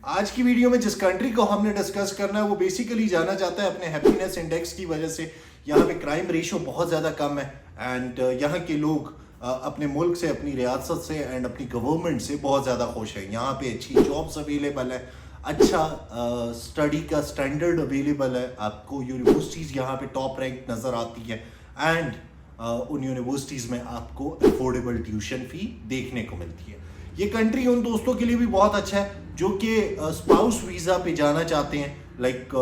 आज की वीडियो में जिस कंट्री को हमने डिस्कस करना है वो बेसिकली जाना जाता है अपने हैप्पीनेस इंडेक्स की वजह से। यहाँ पे क्राइम रेशियो बहुत ज़्यादा कम है एंड यहाँ के लोग अपने मुल्क से, अपनी रियासत से एंड अपनी गवर्नमेंट से बहुत ज़्यादा खुश है। यहाँ पे अच्छी जॉब्स अवेलेबल है, अच्छा स्टडी का स्टैंडर्ड अवेलेबल है, आपको यूनिवर्सिटीज़ यहाँ पे टॉप रैंक नज़र आती है एंड उन यूनिवर्सिटीज़ में आपको अफोर्डेबल ट्यूशन फ़ी देखने को मिलती है। ये कंट्री उन दोस्तों के लिए भी बहुत अच्छा है जो कि स्पाउस वीज़ा पे जाना चाहते हैं, लाइक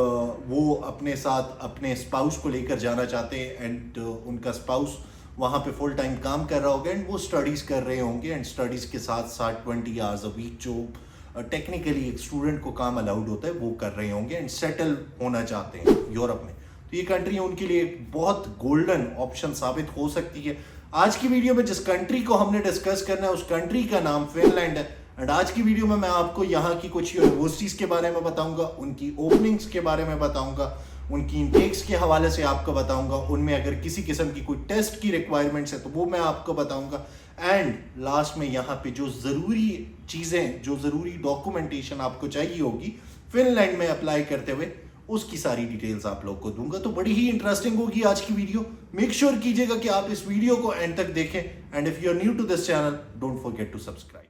वो अपने साथ अपने स्पाउस को लेकर जाना चाहते हैं एंड उनका स्पाउस वहाँ पे फुल टाइम काम कर रहा होगा एंड वो स्टडीज़ कर रहे होंगे एंड स्टडीज़ के साथ साथ 20 आवर्स अ वीक जो टेक्निकली एक स्टूडेंट को काम अलाउड होता है वो कर रहे होंगे एंड सेटल होना चाहते हैं यूरोप में। तो ये कंट्री उनके लिए एक बहुत गोल्डन ऑप्शन साबित हो सकती है। आज की वीडियो में जिस कंट्री को हमने डिस्कस करना है उस कंट्री का नाम फिनलैंड है एंड आज की वीडियो में मैं आपको यहाँ की कुछ यूनिवर्सिटीज के बारे में बताऊंगा, उनकी ओपनिंग्स के बारे में बताऊंगा, उनकी इनटेक्स के हवाले से आपको बताऊंगा, उनमें अगर किसी किस्म की कोई टेस्ट की रिक्वायरमेंट्स है तो वो मैं आपको बताऊंगा एंड लास्ट में यहाँ पे जो ज़रूरी चीज़ें, जो ज़रूरी डॉक्यूमेंटेशन आपको चाहिए होगी फिनलैंड में अप्लाई करते हुए, उसकी सारी डिटेल्स आप लोग को दूंगा। तो बड़ी ही इंटरेस्टिंग होगी आज की वीडियो। मेक श्योर कीजिएगा कि आप इस वीडियो को एंड तक देखें and if you are new to this channel don't forget to subscribe.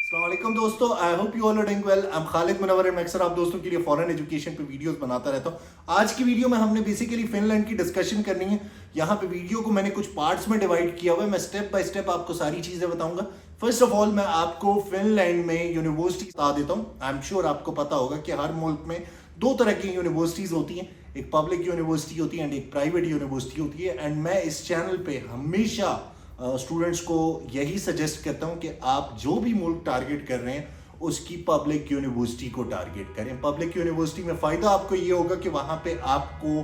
अस्सलामुअलैकुम दोस्तों, I hope you all are doing well. I am Khalid Munawwar and मैं अक्सर आप दोस्तों के लिए फॉरेन एजुकेशन पे वीडियोस बनाता रहता हूं। आज की वीडियो में हमने बेसिकली फिनलैंड की डिस्कशन करनी है। यहाँ पे वीडियो को मैंने कुछ पार्ट्स में डिवाइड किया हुआ है, मैं स्टेप बाय स्टेप आपको सारी चीजें बताऊंगा। फर्स्ट ऑफ ऑल मैं आपको फिनलैंड में यूनिवर्सिटी बता देता हूँ। आई एम श्योर आपको पता होगा कि हर मुल्क में दो तरह की यूनिवर्सिटीज होती हैं, एक पब्लिक यूनिवर्सिटी होती है एंड एक प्राइवेट यूनिवर्सिटी होती है एंड मैं इस चैनल पे हमेशा स्टूडेंट्स को यही सजेस्ट करता हूं कि आप जो भी मुल्क टारगेट कर रहे हैं उसकी पब्लिक यूनिवर्सिटी को टारगेट करें। पब्लिक यूनिवर्सिटी में फायदा आपको ये होगा कि वहां पे आपको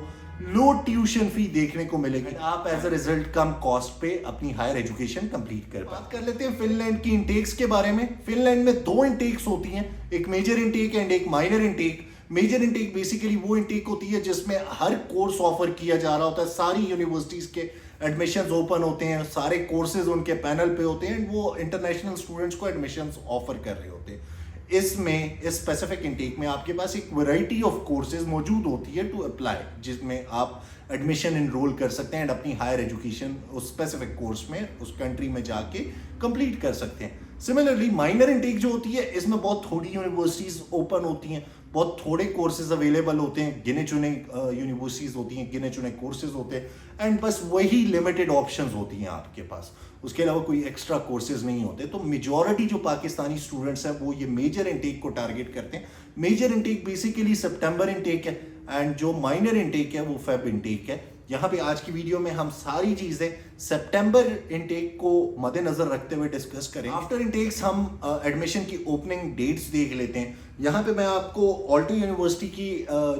लो ट्यूशन फी देखने को मिलेगी, आप एज अ रिजल्ट कम कॉस्ट पे अपनी हायर एजुकेशन कंप्लीट कर पाए। बात कर लेते हैं फिनलैंड की इंटेक्स के बारे में। फिनलैंड में दो इंटेक्स होती हैं, एक मेजर इंटेक एंड एक minor intake. Major intake basically वो इंटेक होती है जिसमें हर कोर्स ऑफर किया जा रहा होता है, सारी यूनिवर्सिटीज के एडमिशंस ओपन होते हैं, सारे कोर्सेज उनके पैनल पे होते हैं, वो इंटरनेशनल स्टूडेंट्स को एडमिशंस ऑफर कर रहे होते हैं। इसमें इस स्पेसिफिक इंटेक में आपके पास एक वैरायटी ऑफ कोर्सेज मौजूद होती है टू अप्लाई, जिसमें आप एडमिशन इनरोल कर सकते हैं एंड अपनी हायर एजुकेशन उस स्पेसिफिक कोर्स में उस कंट्री में जाके कंप्लीट कर सकते हैं। सिमिलरली माइनर इंटेक जो होती है इसमें बहुत थोड़ी यूनिवर्सिटीज ओपन होती हैं, बहुत थोड़े कोर्सेज अवेलेबल होते हैं, गिने चुने यूनिवर्सिटीज होती हैं, गिने चुने कोर्सेज होते हैं एंड बस वही लिमिटेड ऑप्शंस होती हैं आपके पास, उसके अलावा कोई एक्स्ट्रा कोर्सेज नहीं होते। तो मेजॉरिटी जो पाकिस्तानी स्टूडेंट्स हैं वो ये मेजर इंटेक को टारगेट करते हैं। मेजर इंटेक बेसिकली सितंबर इंटेक है एंड जो माइनर इंटेक है वो फेब इंटेक है। यहाँ पे आज की वीडियो में हम सारी चीजें सितंबर इंटेक को मद्देनजर रखते हुए डिस्कस करें। आफ्टर इंटेक्स हम एडमिशन की ओपनिंग डेट्स देख लेते हैं। यहाँ पे मैं आपको ऑल्टो यूनिवर्सिटी की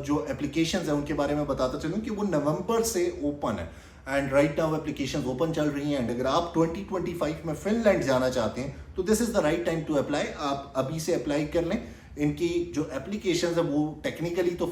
जो एप्लीकेशंस है उनके बारे में बताता चलूँ कि वो नवंबर से ओपन है and right now applications open चल रही हैं एंड अगर आप 2025 में फिनलैंड जाना चाहते हैं तो this is the right time to apply. आप अभी से अप्लाई कर लें। इनकी जो एप्लीकेशंस है वो टेक्निकली तो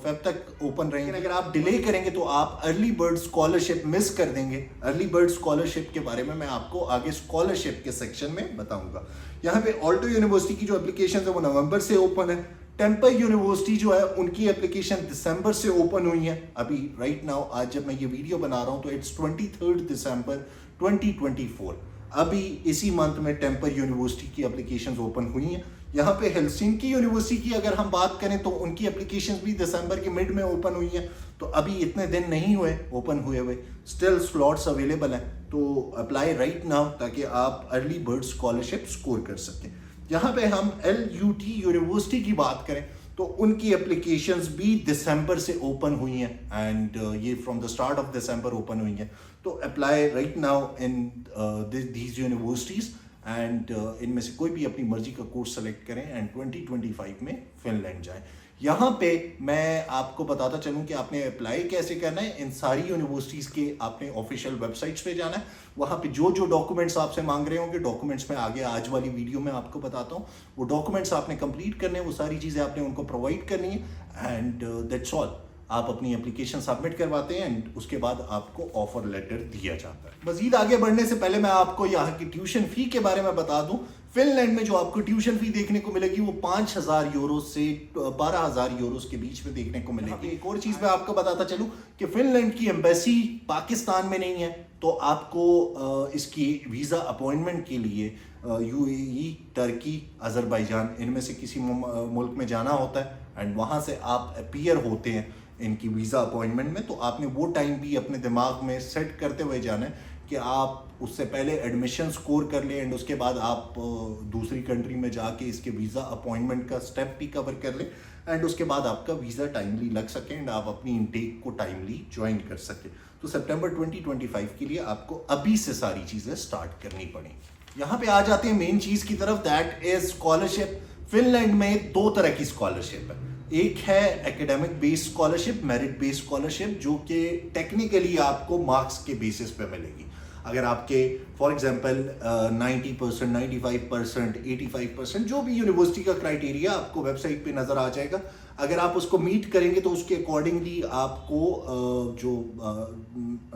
फेब तक ओपन रहेंगे, अगर आप डिले करेंगे तो आप अर्ली बर्ड स्कॉलरशिप मिस कर देंगे। अर्ली बर्ड स्कॉलरशिप के बारे में मैं आपको आगे स्कॉलरशिप के सेक्शन में बताऊंगा। यहाँ पे ऑल्टो यूनिवर्सिटी की जो एप्लीकेशन है वो नवंबर से ओपन है। टेम्पर यूनिवर्सिटी जो है उनकी एप्लीकेशन दिसंबर से ओपन हुई है। अभी राइट नाउ आज जब मैं ये वीडियो बना रहा हूँ तो इट्स 23 दिसंबर 2024। अभी इसी मंथ में टेम्पर यूनिवर्सिटी की एप्लीकेशंस ओपन हुई हैं। यहाँ पे हेलसिंकी यूनिवर्सिटी की अगर हम बात करें तो उनकी एप्लीकेशंस भी दिसंबर के मिड में ओपन हुई हैं, तो अभी इतने दिन नहीं हुए ओपन हुए स्टिल स्लॉट्स अवेलेबल हैं, तो अप्लाई राइट नाउ ताकि आप अर्ली बर्ड स्कॉलरशिप स्कोर कर सकें। यहाँ पे हम LUT यूनिवर्सिटी की बात करें तो उनकी एप्लीकेशंस भी दिसंबर से ओपन हुई हैं एंड ये from the start of December open हुई हैं। तो apply right now in these universities and इनमें से कोई भी अपनी मर्जी का कोर्स सेलेक्ट करें एंड 2025 में फिनलैंड जाएं। यहाँ पे मैं आपको बताता चलूँ कि आपने अप्लाई कैसे करना है। इन सारी यूनिवर्सिटीज़ के आपने ऑफिशियल वेबसाइट्स पे जाना है, वहाँ पे जो जो डॉक्यूमेंट्स आपसे मांग रहे होंगे, डॉक्यूमेंट्स में आगे आज वाली वीडियो में आपको बताता हूँ, वो डॉक्यूमेंट्स आपने कंप्लीट करने हैं, वो सारी चीज़ें आपने उनको प्रोवाइड करनी है एंड दैट्स ऑल। आप अपनी एप्लीकेशन सबमिट करवाते हैं एंड उसके बाद आपको ऑफर लेटर दिया जाता है। मजीद आगे बढ़ने से पहले मैं आपको यहाँ की ट्यूशन फी के बारे में बता दूं। फिनलैंड में जो आपको ट्यूशन फी देखने को मिलेगी वो 5,000 यूरो से 12,000 यूरोस के बीच में देखने को मिलेगी। एक और चीज मैं आपको बताता चलूं कि फिनलैंड की एम्बेसी पाकिस्तान में नहीं है, तो आपको इसकी वीजा अपॉइंटमेंट के लिए यूएई, टर्की, अजरबैजान इनमें से किसी मुल्क में जाना होता है एंड वहां से आप अपीयर होते हैं इनकी वीजा अपॉइंटमेंट में। तो आपने वो टाइम भी अपने दिमाग में सेट करते हुए जाना है कि आप उससे पहले एडमिशन स्कोर कर लें एंड उसके बाद आप दूसरी कंट्री में जाके इसके वीज़ा अपॉइंटमेंट का स्टेप भी कवर कर लें एंड उसके बाद आपका वीज़ा टाइमली लग सके एंड आप अपनी इनटेक को टाइमली ज्वाइन कर सके। तो सितंबर 2025 के लिए आपको अभी से सारी चीज़ें स्टार्ट करनी पड़ेंगी। यहाँ पे आ जाते हैं मेन चीज़ की तरफ, दैट इज स्कॉलरशिप। फिनलैंड में 2 तरह की स्कॉलरशिप है। एक है academic based scholarship, merit based scholarship, जो कि टेक्निकली आपको मार्क्स के बेसिस पे मिलेगी। अगर आपके फॉर एग्जांपल 90%, 95%, 85% जो भी यूनिवर्सिटी का क्राइटेरिया आपको वेबसाइट पे नजर आ जाएगा, अगर आप उसको मीट करेंगे तो उसके अकॉर्डिंगली आपको जो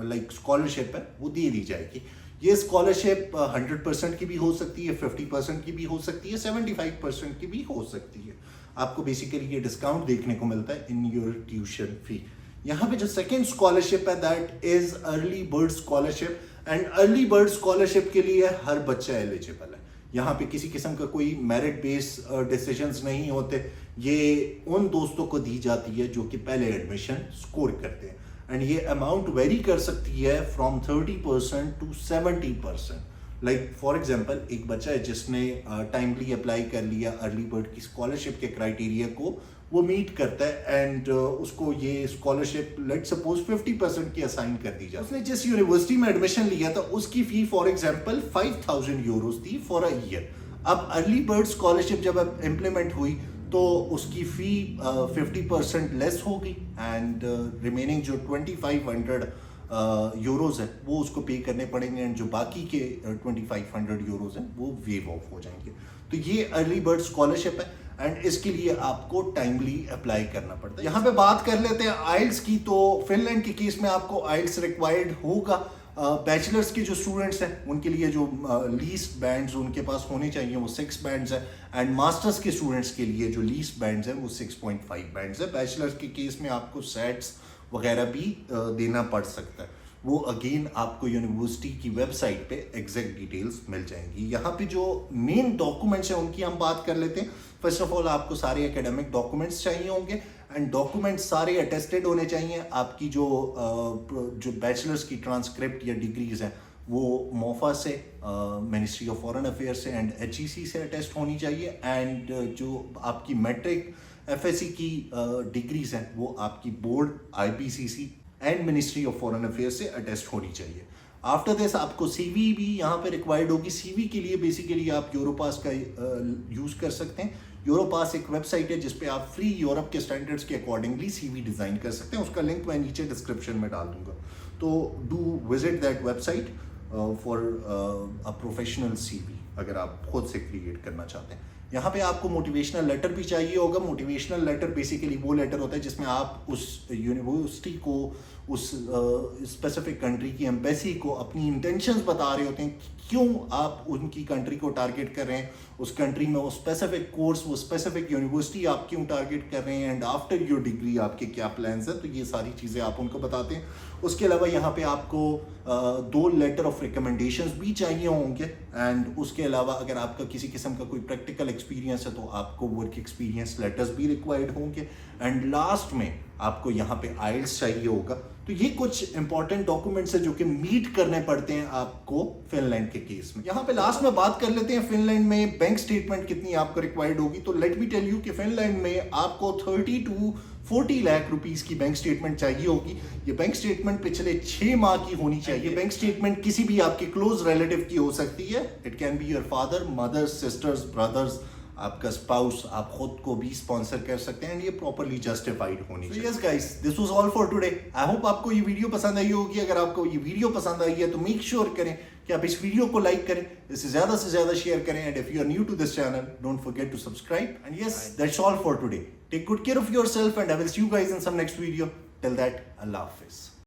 लाइक स्कॉलरशिप है वो दे दी जाएगी। ये स्कॉलरशिप 100% की भी हो सकती है, 50% की भी हो सकती है, 75% की भी हो सकती है। आपको बेसिकली ये डिस्काउंट देखने को मिलता है इन योर ट्यूशन फी। यहाँ पे जो सेकेंड स्कॉलरशिप है that is early bird scholarship and early bird scholarship के लिए हर बच्चा एलिजिबल है। यहाँ पे किसी किस्म का कोई मेरिट बेस्ड डिसीजंस नहीं होते, ये उन दोस्तों को दी जाती है जो कि पहले एडमिशन स्कोर करते हैं एंड ये अमाउंट वेरी कर सकती है from 30% to 70%। Like for example एक बच्चा है जिसने टाइमली अप्लाई कर लिया अर्ली बर्ड की स्कॉलरशिप के क्राइटेरिया को, वो मीट करता है एंड उसको ये स्कॉलरशिप लेट सपोज 50% की असाइन कर दी जाए। उसने जिस यूनिवर्सिटी में एडमिशन लिया था उसकी फी फॉर एग्जांपल 5,000 यूरोस थी फॉर अ ईयर। अब अर्ली बर्ड स्कॉलरशिप जब इम्प्लीमेंट हुई तो उसकी फी 50% लेस होगी एंड रिमेनिंग जो 2,500 यूरोज है वो उसको पे करने पड़ेंगे एंड जो बाकी के 2,500 यूरोज हैं वो वेव ऑफ हो जाएंगे। तो ये अर्ली बर्ड स्कॉलरशिप है एंड इसके लिए आपको टाइमली अप्लाई करना पड़ता है। यहाँ पे बात कर लेते हैं आइल्स की। तो फिनलैंड के केस में आपको आइल्स रिक्वायर्ड होगा। बैचलर्स के जो स्टूडेंट्स हैं उनके लिए जो लीस्ट बैंड्स उनके पास होने चाहिए वो 6 बैंड्स है एंड मास्टर्स के स्टूडेंट्स के लिए जो लीस्ट बैंड्स हैं वो 6.5 बैंड्स है। बैचलर्स के केस में आपको सेट्स वगैरह भी देना पड़ सकता है, वो अगेन आपको यूनिवर्सिटी की वेबसाइट पे एग्जैक्ट डिटेल्स मिल जाएंगी। यहाँ पे जो मेन डॉक्यूमेंट्स हैं उनकी हम बात कर लेते हैं। फर्स्ट ऑफ ऑल आपको सारे एकेडमिक डॉक्यूमेंट्स चाहिए होंगे एंड डॉक्यूमेंट्स सारे अटेस्टेड होने चाहिए। आपकी जो बैचलर्स की ट्रांसक्रिप्ट या डिग्रीज हैं वो मोफा से, मिनिस्ट्री ऑफ फॉरेन अफेयर्स से एंड HEC से अटेस्ट होनी चाहिए एंड जो आपकी मैट्रिक FSC की डिग्रीज हैं वो आपकी board, IPCC and ministry of foreign affairs से अटेस्ट होनी चाहिए। आफ्टर दिस आपको CV भी यहाँ पे रिक्वायर्ड होगी। CV के लिए बेसिकली आप यूरोपास का यूज़ कर सकते हैं। यूरोपास एक वेबसाइट है जिसपे आप फ्री यूरोप के स्टैंडर्ड्स के अकॉर्डिंगली CV डिज़ाइन कर सकते हैं। उसका लिंक मैं नीचे डिस्क्रिप्शन में डाल दूंगा, तो do visit that website for a professional CV अगर आप खुद से क्रिएट करना चाहते हैं। यहाँ पे आपको मोटिवेशनल लेटर भी चाहिए होगा। मोटिवेशनल लेटर बेसिकली वो लेटर होता है जिसमें आप उस यूनिवर्सिटी को, उस स्पेसिफिक कंट्री की एम्बेसी को अपनी इंटेंशंस बता रहे होते हैं, क्यों आप उनकी कंट्री को टारगेट कर रहे हैं, उस कंट्री में वो स्पेसिफिक कोर्स, वो स्पेसिफिक यूनिवर्सिटी आप क्यों टारगेट कर रहे हैं एंड आफ्टर योर डिग्री आपके क्या प्लान्स हैं। तो ये सारी चीज़ें आप उनको बताते हैं। उसके अलावा यहाँ पे आपको 2 लेटर ऑफ रिकमेंडेशंस भी चाहिए होंगे एंड उसके अलावा अगर आपका किसी किस्म का कोई प्रैक्टिकल एक्सपीरियंस है तो आपको वर्क एक्सपीरियंस लेटर्स भी रिक्वायर्ड होंगे एंड लास्ट में आपको यहाँ पे आइल्स चाहिए होगा। तो ये कुछ इंपॉर्टेंट डॉक्यूमेंट्स है जो कि मीट करने पड़ते हैं आपको फिनलैंड के केस में। यहाँ पे लास्ट में बात कर लेते हैं फिनलैंड में बैंक स्टेटमेंट कितनी आपको रिक्वायर्ड होगी। तो लेट मी टेल यू कि फिनलैंड में आपको 30 to 40 लाख रुपीस की बैंक स्टेटमेंट चाहिए होगी। ये बैंक स्टेटमेंट पिछले 6 माह की होनी चाहिए। बैंक स्टेटमेंट किसी भी आपके क्लोज रिलेटिव की हो सकती है। It can be your father, mother, sisters, brothers, आपका स्पाउस, आप खुद को भी स्पॉन्सर कर सकते हैं एंड ये प्रॉपर्ली जस्टिफाइड होनी चाहिए। Yes guys, this was all for today. I hope आपको ये वीडियो पसंद आई होगी। अगर आपको ये वीडियो पसंद आई है तो मेक श्योर करें कि आप इस वीडियो को लाइक करें, इसे ज्यादा से ज्यादा शेयर करें and if you are new to this channel don't forget to subscribe and yes that's all for today. Take good care of yourself and I will see you guys in some next video. Till that अल्लाह हाफिज।